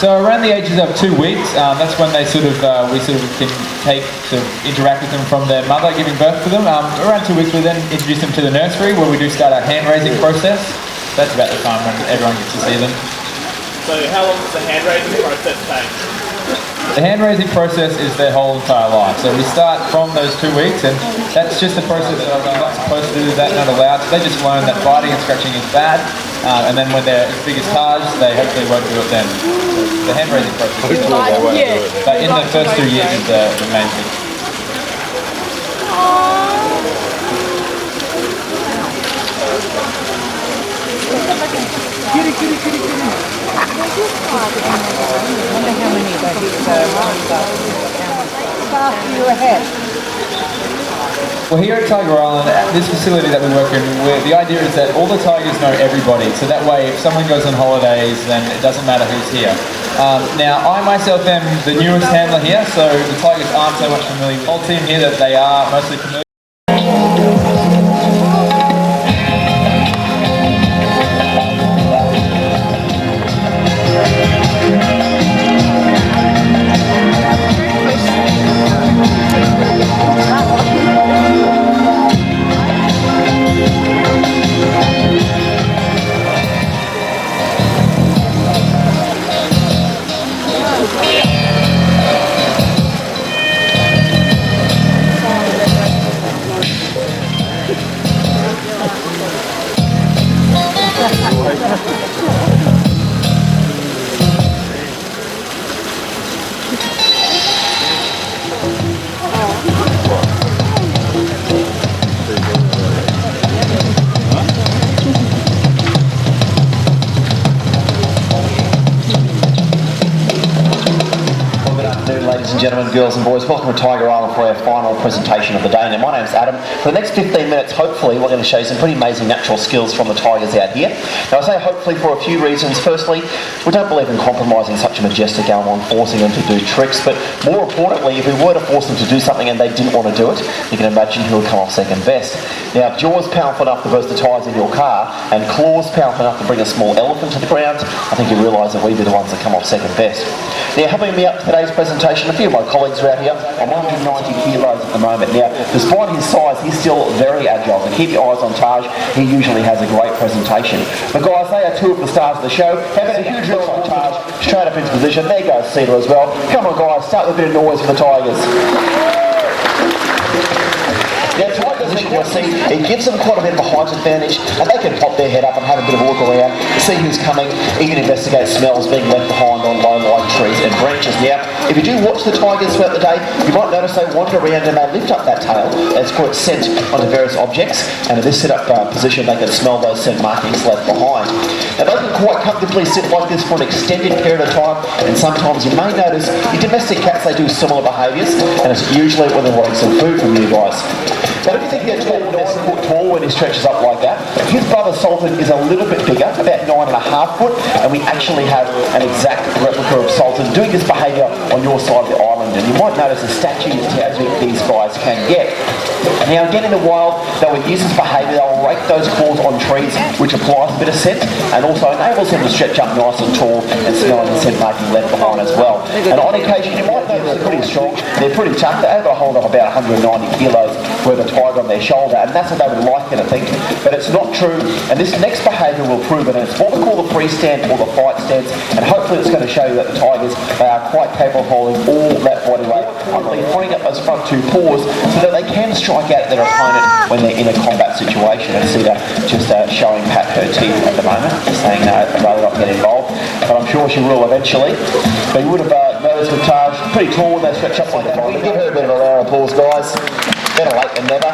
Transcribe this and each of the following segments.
So around the ages of 2 weeks, that's when they we can interact with them from their mother giving birth to them. Around 2 weeks we then introduce them to the nursery where we do start our hand raising process. That's about the time when everyone gets to see them. So how long does the hand raising process take? The hand raising process is their whole entire life. So we start from those 2 weeks, and that's just the process that I'm not supposed to do, that not allowed. So they just learn that biting and scratching is bad, and then when they're as big as Taj, they hopefully won't do it then. So the hand raising process is they won't do it. But in the first 2 years is the main thing. Well, here at Tiger Island, at this facility that we work in, the idea is that all the tigers know everybody. So that way, if someone goes on holidays, then it doesn't matter who's here. Now, I myself am the newest handler here, so the tigers aren't so much familiar with the whole team here that they are mostly familiar. Ladies and gentlemen, girls and boys, welcome to Tiger Island for our final presentation of the day. Now, my name's Adam. For the next 15 minutes, hopefully, we're going to show you some pretty amazing natural skills from the tigers out here. Now, I say hopefully for a few reasons. Firstly, we don't believe in compromising such a majestic animal and forcing them to do tricks, but more importantly, if we were to force them to do something and they didn't want to do it, you can imagine who would come off second best. Now, jaws powerful enough to burst the tyres in your car and claws powerful enough to bring a small elephant to the ground, I think you realise that we'd be the ones that come off second best. Now, helping me up for today's presentation, a few of my colleagues are out here. I'm 190 kilos at the moment. Now, despite his size, he's still very agile. So keep your eyes on Taj. He usually has a great presentation. But guys, they are two of the stars of the show. How about a huge round on Taj? Straight up into position. There goes Cedar as well. Come on, guys, start with a bit of noise for the Tigers. Now, tight position, you'll see, it gives them quite a bit of a height advantage, and they can pop their head up and have a bit of a look around, see who's coming, even investigate smells being left behind on low-lying trees and branches. Now, if you do watch the tigers throughout the day, you might notice they wander around and they lift up that tail as for its scent onto various objects, and in this sit-up position, they can smell those scent markings left behind. Now, they can quite comfortably sit like this for an extended period of time, and sometimes you may notice your domestic cats, they do similar behaviours, and it's usually when they're wanting some food from you guys. Now, if you think they're tall, 9 foot tall when he stretches up like that, his brother Sultan is a little bit bigger, about 9.5 foot, and we actually have an exact replica of Sultan doing this behaviour on your side of the island, and you might notice the statue is how big these guys can get. Now, again, in the wild, they would use this behaviour, they'll rake those claws on trees, which applies a bit of scent, and also enables them to stretch up nice and tall and smelling the scent marking left behind as well. And on occasion, you might notice they're pretty strong, they're pretty tough, they have a hold of about 190 kilos with a tiger on their shoulder, and that's what they would like you to think, but it's not true, and this next behaviour will prove it, and it's what we call the free stand or the fight stance, and hopefully it's going to show you that the tigers, they are quite capable of holding all that body weight, only freeing up those front two paws so that they can strike out their opponent when they're in a combat situation. And Cedar just showing Pat her teeth at the moment, saying no, I'd rather not get involved, but I'm sure she will eventually. But you would have noticed with Taj, pretty tall when they stretch up like that. Give her a bit of a round of applause, guys. Better late than never.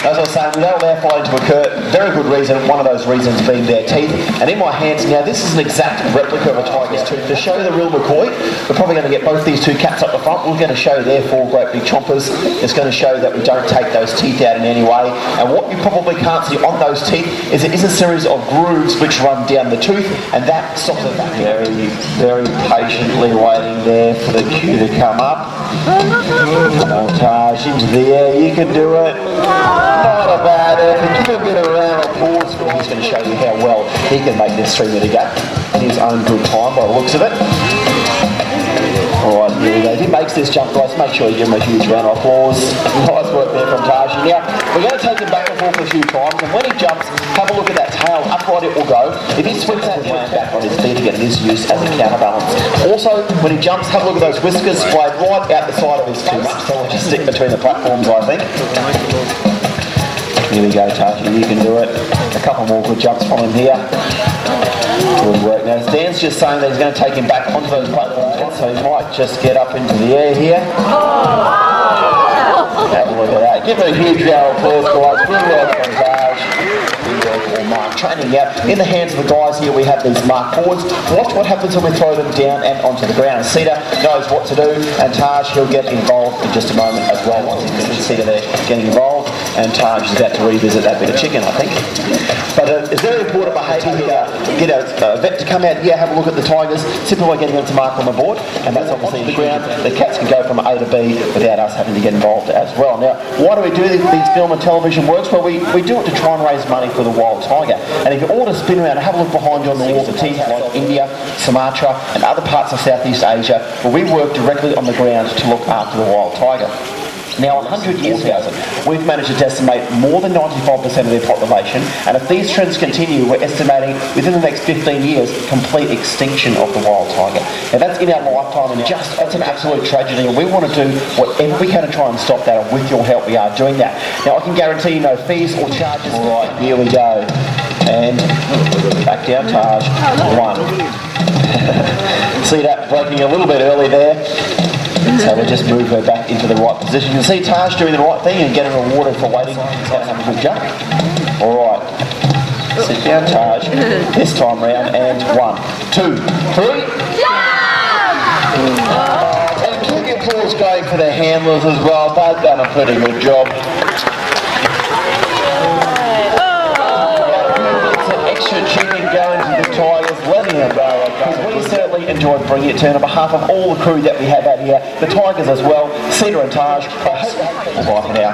As I was saying, we don't allow fighting to occur. Very good reason, one of those reasons being their teeth. And in my hands now, this is an exact replica of a tiger's tooth. To show the real McCoy, we're probably going to get both these two cats up the front. We're going to show their four great big chompers. It's going to show that we don't take those teeth out in any way. And what you probably can't see on those teeth is it is a series of grooves which run down the tooth, and that stops it back. Very, very patiently waiting there for the cue to come up. Montage into the air, you can do it. Not a bad effort. Give a bit of round of applause. He's going to show you how well he can make this 3-metre gap in his own good time by the looks of it. Alright, here we go. If he makes this jump, guys, make sure you give him a huge round of applause. Nice work there from Taji. Now, we're going to take him back and forth a few times, and when he jumps, have a look at that tail. Upright it will go. If he swings that land back on his feet again, it is used as a counterbalance. Also, when he jumps, have a look at those whiskers splayed right out the side of his face. So we'll just stick between the platforms, I think. Here we go, Taji, you can do it. A couple more good jumps from him here. Good work. Now, Dan's just saying that he's going to take him back onto those platforms, so he might just get up into the air here. Have a look at that. Give him a huge round of applause, guys. Good work from Taj. Good work for Mark. Training out. In the hands of the guys here, we have these mark boards. Watch what happens when we throw them down and onto the ground. Cedar knows what to do, and Taj, he'll get involved in just a moment as well. Once he finishes, Cedar there getting involved, and Taj is about to revisit that bit of chicken, I think. But it's very important behaviour here. Get a vet to come out here, have a look at the tigers, simply by getting them to mark on the board, and that's obviously the ground. The cats can go from A to B without us having to get involved as well. Now, why do we do these film and television works? Well, we do it to try and raise money for the wild tiger. And if you order to spin around and have a look behind you on the walls of teams like India, Sumatra, and other parts of Southeast Asia, where we work directly on the ground to look after the wild tiger. Now, 100 years ago, we've managed to decimate more than 95% of their population, and if these trends continue, we're estimating within the next 15 years, complete extinction of the wild tiger. Now, that's in our lifetime, and that's an absolute tragedy, and we want to do whatever we can to try and stop that, and with your help, we are doing that. Now, I can guarantee you no fees or charges. All right, here we go. And back down, Taj. One. See that breaking a little bit early there? So we'll just move her back into the right position. You can see Taj doing the right thing and getting rewarded for waiting. He's going to have a good jump. Alright. Sit down, Taj. This time round. And 1, 2, 3. And keep the applause going for the handlers as well. They've done a pretty good job. Some extra chicken going to the tigers, letting them go. Because we certainly enjoyed bringing it to you. On behalf of all the crew that we have out here, the tigers as well, Cedar and Taj, bye for now.